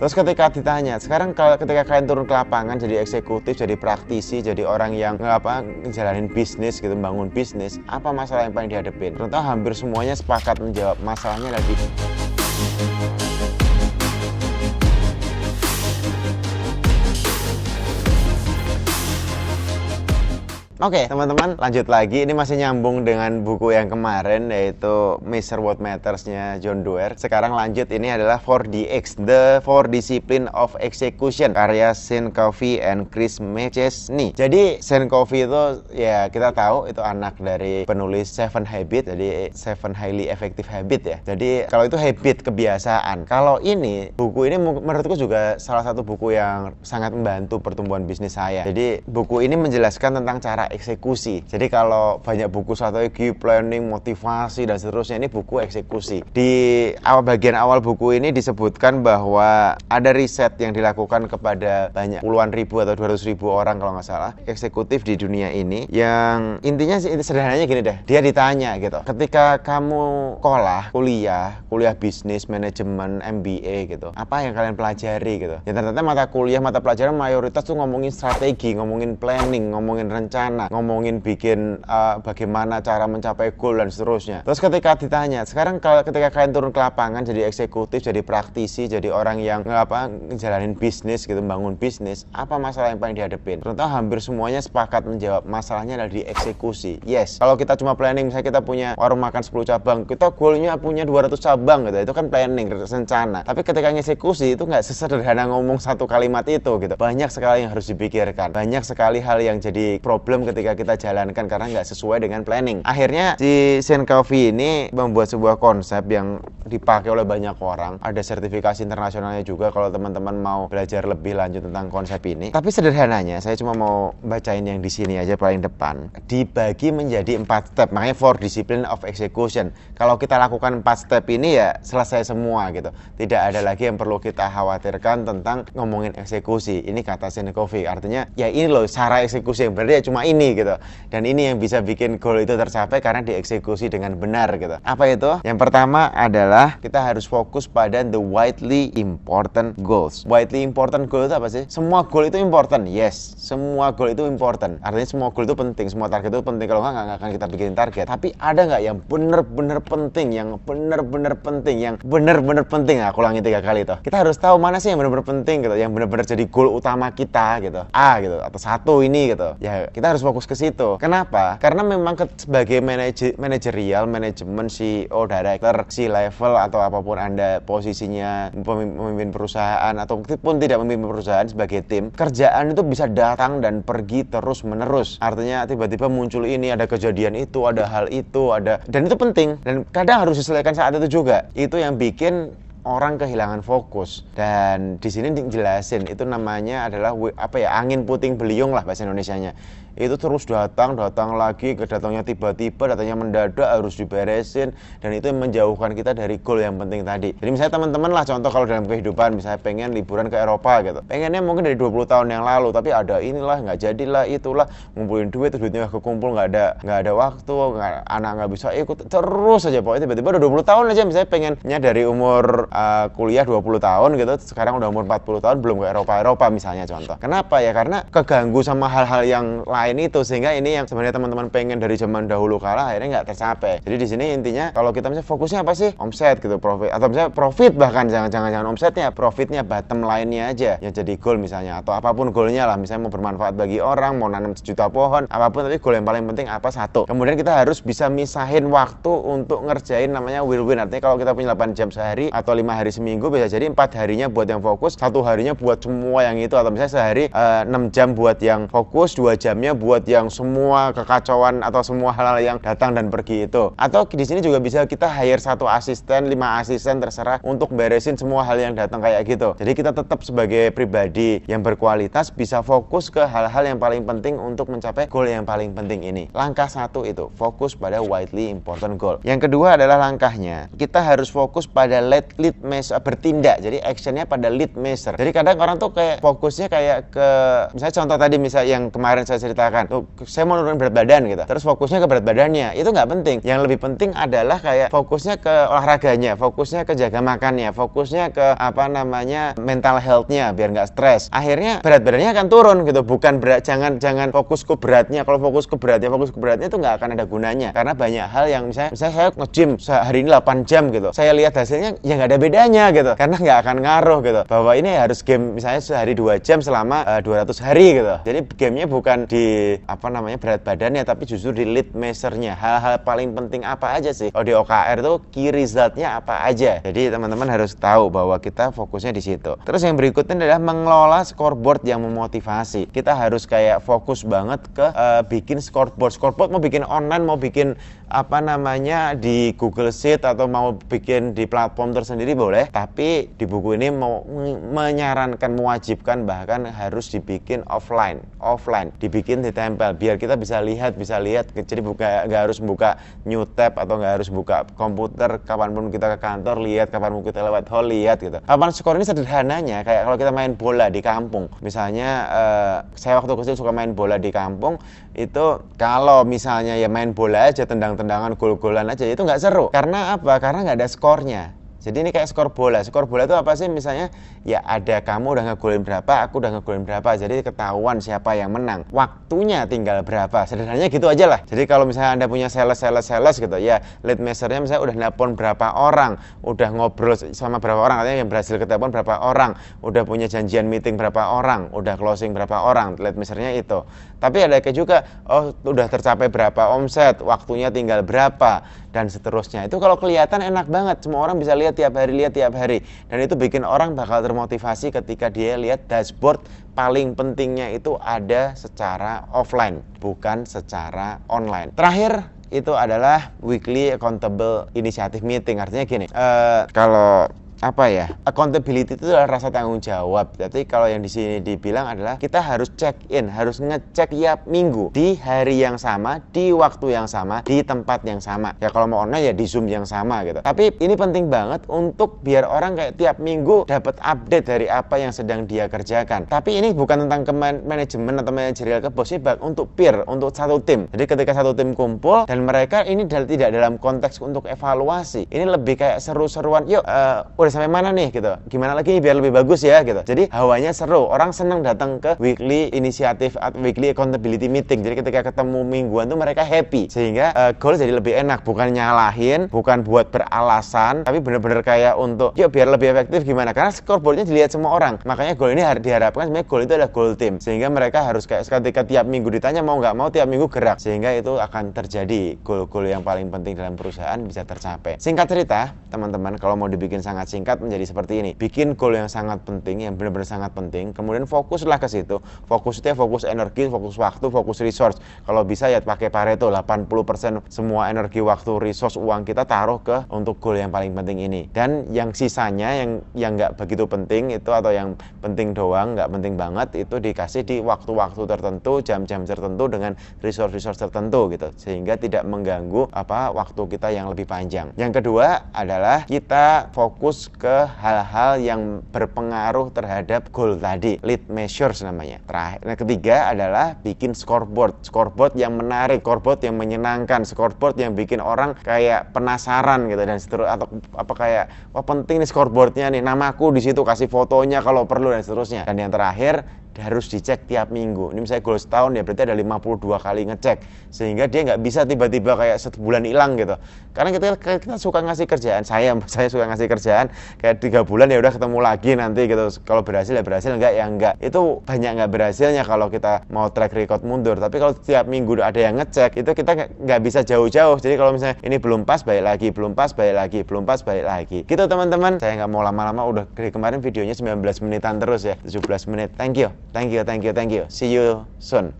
Terus ketika ditanya, sekarang kalau ketika kalian turun ke lapangan jadi eksekutif, jadi praktisi, jadi orang yang ngejalanin bisnis gitu, bangun bisnis, apa masalah yang paling dihadapin? Ternyata hampir semuanya sepakat menjawab masalahnya lagi. Oke, teman-teman, lanjut lagi. Ini masih nyambung dengan buku yang kemarin, yaitu Mr. What Matters-nya John Doerr. Sekarang lanjut, ini adalah 4DX, The 4 Discipline of Execution, karya Sean Covey and Chris McChesney. Jadi, Sean Covey itu, ya kita tahu, itu anak dari penulis Seven Habits, jadi Seven Highly Effective Habits ya. Jadi, kalau itu habit, kebiasaan. Kalau ini, buku ini menurutku juga salah satu buku yang sangat membantu pertumbuhan bisnis saya. Jadi, buku ini menjelaskan tentang cara eksekusi. Jadi kalau banyak buku strategi, planning, motivasi dan seterusnya, ini buku eksekusi. Di bagian awal buku ini disebutkan bahwa ada riset yang dilakukan kepada banyak puluhan ribu atau 200.000 orang kalau nggak salah eksekutif di dunia ini, yang intinya sederhananya gini deh, dia ditanya gitu, ketika kamu kuliah bisnis, manajemen, MBA gitu, apa yang kalian pelajari gitu. Ya ternyata mata pelajaran mayoritas tuh ngomongin strategi, ngomongin planning, ngomongin rencana, ngomongin bikin bagaimana cara mencapai goal dan seterusnya. Terus ketika ditanya, sekarang ketika kalian turun ke lapangan jadi eksekutif, jadi praktisi, jadi orang yang ngejalanin bisnis gitu, bangun bisnis, apa masalah yang paling dihadapin? Ternyata hampir semuanya sepakat menjawab masalahnya adalah di eksekusi. Yes, kalau kita cuma planning, misalnya kita punya warung makan 10 cabang, kita goalnya punya 200 cabang gitu, itu kan planning, rencana. Tapi ketika ngeksekusi itu nggak sesederhana ngomong satu kalimat itu gitu. Banyak sekali yang harus dipikirkan, banyak sekali hal yang jadi problem ketika kita jalankan karena nggak sesuai dengan planning. Akhirnya si Sean Covey ini membuat sebuah konsep yang dipakai oleh banyak orang. Ada sertifikasi internasionalnya juga kalau teman-teman mau belajar lebih lanjut tentang konsep ini. Tapi sederhananya, saya cuma mau bacain yang di sini aja paling depan. Dibagi menjadi 4 step, makanya 4 Discipline of Execution. Kalau kita lakukan 4 step ini ya selesai semua gitu. Tidak ada lagi yang perlu kita khawatirkan tentang ngomongin eksekusi. Ini kata Sean Covey. Artinya ya ini loh cara eksekusi yang benar, ya cuma ini gitu. Dan ini yang bisa bikin goal itu tercapai karena dieksekusi dengan benar gitu. Apa itu? Yang pertama adalah kita harus fokus pada the widely important goals. Widely important goal itu apa sih? Semua goal itu important. Yes, semua goal itu important. Artinya semua goal itu penting, semua target itu penting. Kalau nggak akan kita bikin target. Tapi ada nggak yang benar-benar penting, yang benar-benar penting, yang benar-benar penting? Aku ulangi 3 kali itu. Kita harus tahu mana sih yang benar-benar penting gitu, yang benar-benar jadi goal utama kita gitu. A gitu, atau satu ini gitu. Ya kita harus fokus ke situ. Kenapa? Karena memang sebagai manajerial, manajemen, CEO, director, C-level atau apapun Anda posisinya, pemimpin perusahaan ataupun tidak memimpin perusahaan, sebagai tim, kerjaan itu bisa datang dan pergi terus menerus. Artinya tiba-tiba muncul ini, ada kejadian itu, ada hal itu, dan itu penting dan kadang harus diselesaikan saat itu juga. Itu yang bikin orang kehilangan fokus. Dan di sini dijelasin itu namanya adalah angin puting beliung lah bahasa Indonesianya. Itu terus datang lagi, datangnya tiba-tiba, datangnya mendadak, harus diberesin, dan itu yang menjauhkan kita dari goal yang penting tadi. Jadi misalnya teman-teman lah, contoh kalau dalam kehidupan, misalnya pengen liburan ke Eropa gitu, pengennya mungkin dari 20 tahun yang lalu, tapi ada inilah, nggak jadilah, itulah, ngumpulin duitnya nggak kekumpul, nggak ada waktu, anak nggak bisa ikut, terus aja pokoknya tiba-tiba udah 20 tahun aja, misalnya pengennya dari umur kuliah 20 tahun gitu, sekarang udah umur 40 tahun belum ke Eropa misalnya contoh. Kenapa ya? Karena keganggu sama hal-hal yang lain itu, sehingga ini yang sebenarnya teman-teman pengen dari zaman dahulu kala akhirnya nggak tercapai. Jadi di sini intinya kalau kita misalnya fokusnya apa sih? Omset gitu, profit, atau misalnya profit, bahkan jangan omsetnya, profitnya, bottom line-nya aja yang jadi goal misalnya, atau apapun goalnya lah, misalnya mau bermanfaat bagi orang, mau nanam 1 juta pohon, apapun, tapi goal yang paling penting apa? Satu. Kemudian kita harus bisa misahin waktu untuk ngerjain namanya will-win. Artinya kalau kita punya 8 jam sehari atau 5 hari seminggu, bisa jadi 4 harinya buat yang fokus, 1 harinya buat semua yang itu, atau misalnya sehari 6 jam buat yang fokus, 2 jamnya buat yang semua kekacauan atau semua hal-hal yang datang dan pergi itu. Atau di sini juga bisa kita hire 1 asisten, 5 asisten, terserah, untuk beresin semua hal yang datang kayak gitu. Jadi kita tetap sebagai pribadi yang berkualitas bisa fokus ke hal-hal yang paling penting untuk mencapai goal yang paling penting ini. Langkah 1 itu fokus pada widely important goal. Yang kedua adalah langkahnya, kita harus fokus pada lead measure, bertindak. Jadi actionnya pada lead measure. Jadi kadang orang tuh kayak fokusnya kayak ke, misalnya contoh tadi, misalnya yang kemarin saya cerita mengatakan, tuh saya mau nurunin berat badan gitu, terus fokusnya ke berat badannya, itu nggak penting. Yang lebih penting adalah kayak fokusnya ke olahraganya, fokusnya ke jaga makannya, fokusnya ke mental health-nya biar nggak stres. Akhirnya berat badannya akan turun gitu, bukan berat. Jangan fokus ke beratnya. Kalau fokus ke beratnya itu nggak akan ada gunanya, karena banyak hal yang misalnya saya nge-gym sehari ini 8 jam gitu, saya lihat hasilnya ya nggak ada bedanya gitu, karena nggak akan ngaruh gitu, bahwa ini harus game misalnya sehari 2 jam selama 200 hari gitu. Jadi gamenya bukan di berat badannya, tapi justru di lead measure-nya. Hal-hal paling penting apa aja sih? Kalau di OKR itu key result-nya apa aja. Jadi teman-teman harus tahu bahwa kita fokusnya di situ. Terus yang berikutnya adalah mengelola scoreboard yang memotivasi. Kita harus kayak fokus banget ke bikin scoreboard. Scoreboard mau bikin online, mau bikin di Google Sheet, atau mau bikin di platform tersendiri boleh, tapi di buku ini mau menyarankan, mewajibkan bahkan harus dibikin offline, dibikin ditempel biar kita bisa lihat. Jadi nggak harus buka new tab atau nggak harus buka komputer kapanpun kita ke kantor lihat, kapanpun kita lewat hall lihat gitu. Papan skor ini sederhananya kayak kalau kita main bola di kampung. Misalnya saya waktu kecil suka main bola di kampung, itu kalau misalnya ya main bola aja, tendang-tendangan, gol-golan aja, itu nggak seru. Karena apa? Karena nggak ada skornya. Jadi ini kayak skor bola. Skor bola itu apa sih? Misalnya ya ada kamu udah ngegolin berapa, aku udah ngegolin berapa. Jadi ketahuan siapa yang menang. Waktunya tinggal berapa. Sederhananya gitu aja lah. Jadi kalau misalnya Anda punya sales gitu ya, lead measure-nya misalnya udah nelpon berapa orang, udah ngobrol sama berapa orang, artinya yang berhasil ketelepon berapa orang, udah punya janjian meeting berapa orang, udah closing berapa orang, lead measure-nya itu. Tapi ada juga, udah tercapai berapa omset, waktunya tinggal berapa, dan seterusnya. Itu kalau kelihatan enak banget, semua orang bisa lihat tiap hari, dan itu bikin orang bakal termotivasi ketika dia lihat dashboard paling pentingnya itu ada secara offline, bukan secara online. Terakhir itu adalah weekly accountable initiative meeting. Artinya gini, kalau accountability itu adalah rasa tanggung jawab. Jadi kalau yang di sini dibilang adalah kita harus check in, harus ngecek tiap minggu di hari yang sama, di waktu yang sama, di tempat yang sama. Ya kalau mau online ya di Zoom yang sama gitu. Tapi ini penting banget untuk biar orang kayak tiap minggu dapat update dari apa yang sedang dia kerjakan. Tapi ini bukan tentang manajemen atau manajerial ke bos, ini untuk peer, untuk satu tim. Jadi ketika satu tim kumpul dan mereka ini tidak dalam konteks untuk evaluasi. Ini lebih kayak seru-seruan. Yuk, udah sampai mana nih gitu, gimana lagi biar lebih bagus ya gitu. Jadi hawanya seru, orang senang datang ke weekly initiative atau weekly accountability meeting. Jadi ketika ketemu mingguan tuh mereka happy, sehingga goal jadi lebih enak, bukan nyalahin, bukan buat beralasan, tapi bener-bener kayak untuk yuk biar lebih efektif gimana, karena scoreboardnya dilihat semua orang. Makanya goal ini diharapkan sebenarnya goal itu adalah goal team, sehingga mereka harus kayak ketika tiap minggu ditanya mau nggak mau tiap minggu gerak, sehingga itu akan terjadi goal-goal yang paling penting dalam perusahaan bisa tercapai. Singkat cerita teman-teman, kalau mau dibikin sangat singkat menjadi seperti ini. Bikin goal yang sangat penting, yang benar-benar sangat penting, kemudian fokuslah ke situ. Fokus itu ya fokus energi, fokus waktu, fokus resource. Kalau bisa ya pakai Pareto, 80% semua energi, waktu, resource, uang kita taruh ke untuk goal yang paling penting ini. Dan yang sisanya yang nggak begitu penting itu, atau yang penting doang, nggak penting banget, itu dikasih di waktu-waktu tertentu, jam-jam tertentu dengan resource tertentu gitu. Sehingga tidak mengganggu waktu kita yang lebih panjang. Yang kedua adalah kita fokus ke hal-hal yang berpengaruh terhadap goal tadi, lead measures namanya. Terakhir, ketiga adalah bikin scoreboard yang menarik, scoreboard yang menyenangkan, scoreboard yang bikin orang kayak penasaran gitu, dan seterusnya, atau kayak wah penting nih scoreboardnya nih, namaku di situ, kasih fotonya kalau perlu, dan seterusnya. Dan yang terakhir harus dicek tiap minggu. Ini misalnya goal setahun ya berarti ada 52 kali ngecek, sehingga dia nggak bisa tiba-tiba kayak sebulan hilang gitu. Karena kita suka ngasih kerjaan, saya suka ngasih kerjaan kayak 3 bulan ya udah ketemu lagi nanti gitu. Kalau berhasil ya berhasil, enggak ya enggak. Itu banyak nggak berhasilnya kalau kita mau track record mundur. Tapi kalau tiap minggu ada yang ngecek, itu kita nggak bisa jauh-jauh. Jadi kalau misalnya ini belum pas, balik lagi, belum pas, balik lagi, belum pas, balik lagi. Gitu teman-teman. Saya nggak mau lama-lama, udah dari kemarin videonya 19 menitan terus ya, 17 menit. Thank you. See you soon.